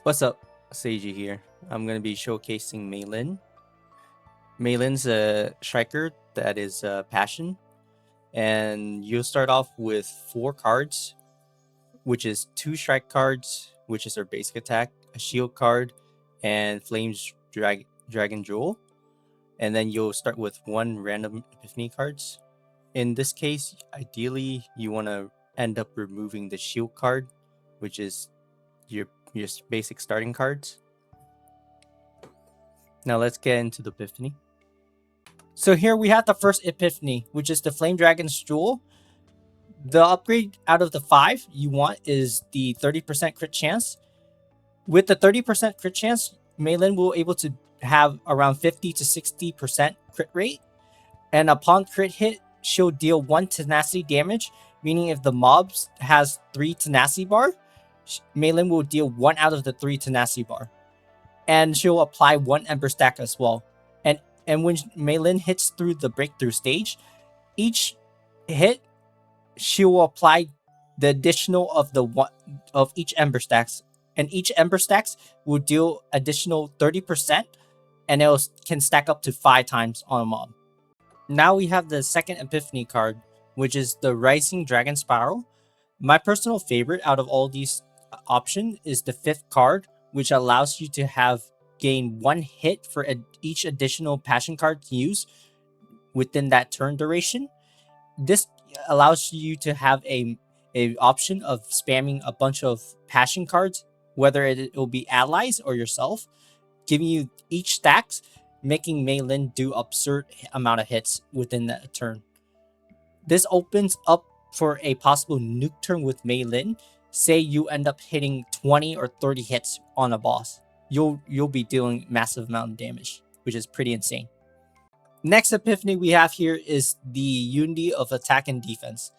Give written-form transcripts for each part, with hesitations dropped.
What's up, Seji here. I'm going to be showcasing Mei Lin. Mei Lin's a striker that is passion, and you'll start off with 4 cards, which is 2 strike cards, which is her basic attack, a shield card, and Flames Dragon Jewel. And then you'll start with 1 random Epiphany cards. In this case, ideally, you want to end up removing the shield card, which is your basic starting cards. Now let's get into the Epiphany. So here we have the first Epiphany, which is the Flame Dragon's Jewel. The upgrade out of the 5 you want is the 30% crit chance. With the 30% crit chance, Mei Lin will be able to have around 50 to 60% crit rate. And upon crit hit, she'll deal 1 tenacity damage, meaning if the mob has 3 tenacity bar, Mei Lin will deal 1 out of the 3 tenacity bar. And she'll apply 1 Ember Stack as well. And when Mei Lin hits through the breakthrough stage, each hit she will apply the additional of each Ember Stacks, and each Ember Stacks will deal additional 30%, and it can stack up to 5 times on a mob. Now we have the second Epiphany card, which is the Rising Dragon Spiral. My personal favorite out of all these options is the 5th card, which allows you to gain 1 hit for each additional passion card used within that turn duration. This allows you to have a option of spamming a bunch of passion cards, whether it will be allies or yourself, giving you each stacks, making Mei Lin do absurd amount of hits within that turn. This opens up for a possible nuke turn with Mei Lin. Say you end up hitting 20 or 30 hits on a boss. You'll be dealing massive amount of damage, which is pretty insane. Next Epiphany we have here is the Unity of Attack and Defense.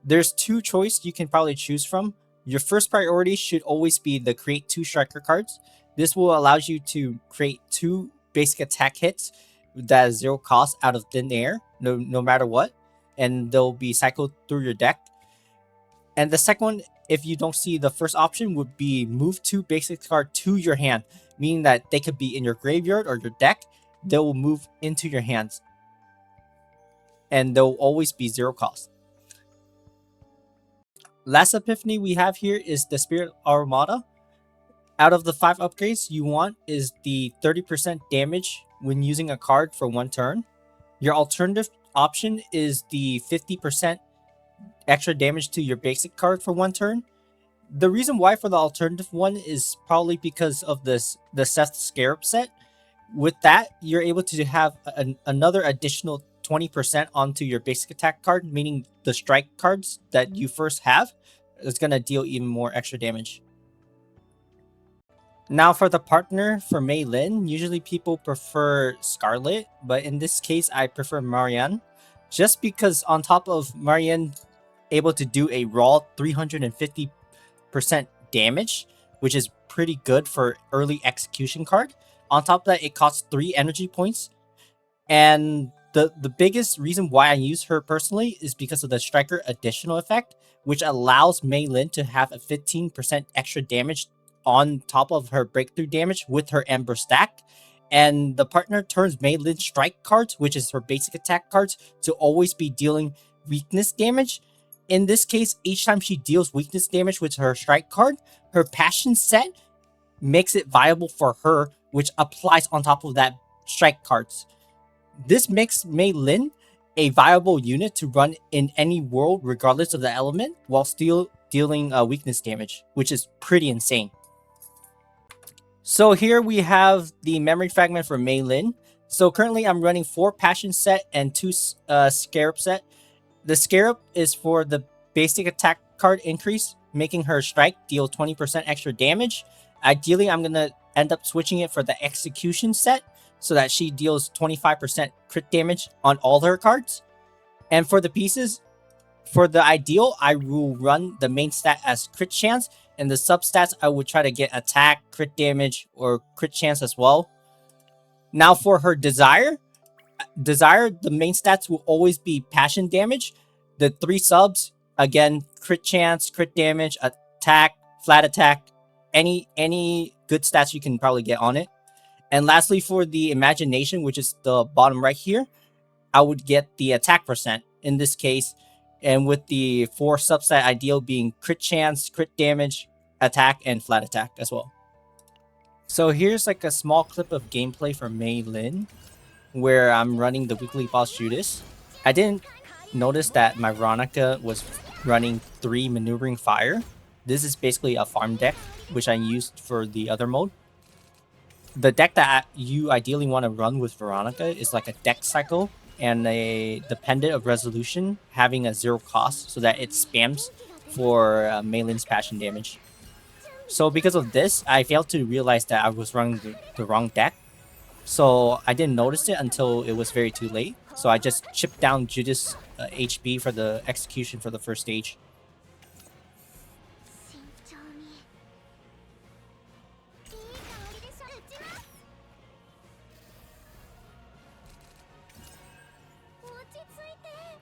There's 2 choices you can probably choose from. Your first priority should always be the create 2 striker cards. This will allow you to create 2 basic attack hits that is 0 cost out of thin air, no matter what, and they'll be cycled through your deck. And the second one, if you don't see the first option, would be move 2 basic cards to your hand, meaning that they could be in your graveyard or your deck. They will move into your hands, and they'll always be 0 cost. Last Epiphany we have here is the Spirit Aromata. Out of the 5 upgrades you want is the 30% damage when using a card for 1 turn. Your alternative option is the 50% extra damage to your basic card for 1 turn. The reason why for the alternative one is probably because of the Seth Scarab set. With that, you're able to have another additional 20% onto your basic attack card, meaning the strike cards that you first have is going to deal even more extra damage. Now for the partner for Mei Lin, usually people prefer Scarlet, but in this case I prefer Marianne, just because on top of Marianne able to do a raw 350% damage, which is pretty good for early execution card. On top of that, it costs 3 energy points. And the biggest reason why I use her personally is because of the Striker additional effect, which allows Mei Lin to have a 15% extra damage on top of her breakthrough damage with her Ember stack. And the partner turns Mei Lin strike cards, which is her basic attack cards, to always be dealing weakness damage. In this case, each time she deals weakness damage with her strike card, her passion set makes it viable for her, which applies on top of that strike cards. This makes Mei Lin a viable unit to run in any world regardless of the element, while still dealing weakness damage, which is pretty insane. So here we have the memory fragment for Mei Lin. So currently I'm running 4 passion set and 2 scarab set. The Scarab is for the basic attack card increase, making her strike deal 20% extra damage. Ideally, I'm going to end up switching it for the execution set so that she deals 25% crit damage on all her cards. And for the pieces, for the ideal, I will run the main stat as crit chance, and the substats I would try to get attack, crit damage, or crit chance as well. Now for her desire, the main stats will always be passion damage. The 3 subs, again, crit chance, crit damage, attack, flat attack, any good stats you can probably get on it. And lastly, for the imagination, which is the bottom right here, I would get the attack percent in this case, and with the 4 subset ideal being crit chance, crit damage, attack, and flat attack as well. So here's like a small clip of gameplay for Mei Lin, where I'm running the weekly boss Judas. I didn't notice that my Veronica was running 3 maneuvering fire. This is basically a farm deck, which I used for the other mode. The deck that you ideally want to run with Veronica is like a deck cycle and a dependent of resolution having a 0 cost so that it spams for Mei Lin's passion damage. So because of this, I failed to realize that I was running the wrong deck. So I didn't notice it until it was very too late. So I just chipped down Judas' HP for the execution for the first stage.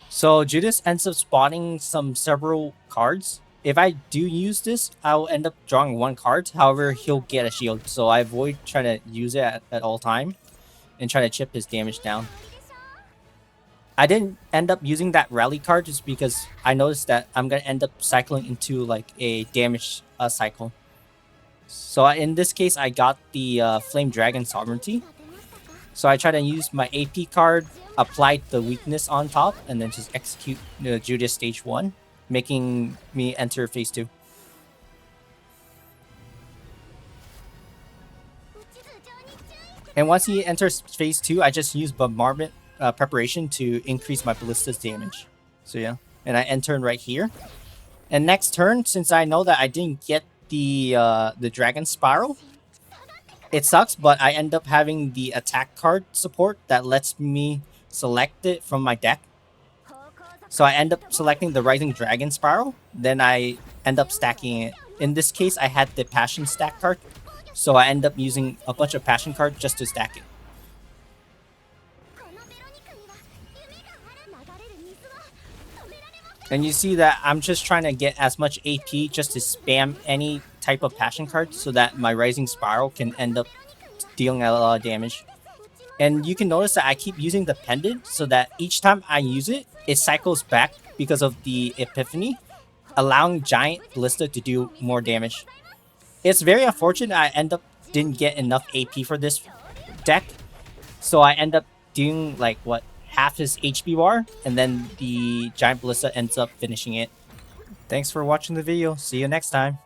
So Judas ends up spawning several cards. If I do use this, I'll end up drawing 1 card. However, he'll get a shield. So I avoid trying to use it at all time and try to chip his damage down. I didn't end up using that rally card just because I noticed that I'm going to end up cycling into like a damage cycle. So in this case, I got the Flame Dragon Sovereignty. So I try to use my AP card, apply the weakness on top, and then just execute Judas stage 1, making me enter phase 2. And once he enters phase 2, I just use Bombardment Preparation to increase my Ballista's damage. So yeah, and I enter right here. And next turn, since I know that I didn't get the Dragon Spiral, it sucks, but I end up having the attack card support that lets me select it from my deck. So I end up selecting the Rising Dragon Spiral, then I end up stacking it. In this case, I had the Passion stack card, so I end up using a bunch of Passion cards just to stack it. And you see that I'm just trying to get as much AP just to spam any type of Passion card so that my Rising Spiral can end up dealing a lot of damage. And you can notice that I keep using the pendant so that each time I use it, it cycles back because of the Epiphany, allowing Giant Ballista to do more damage. It's very unfortunate I didn't get enough AP for this deck, so I end up doing like what, half his HP bar, and then the Giant Ballista ends up finishing it. Thanks for watching the video. See you next time.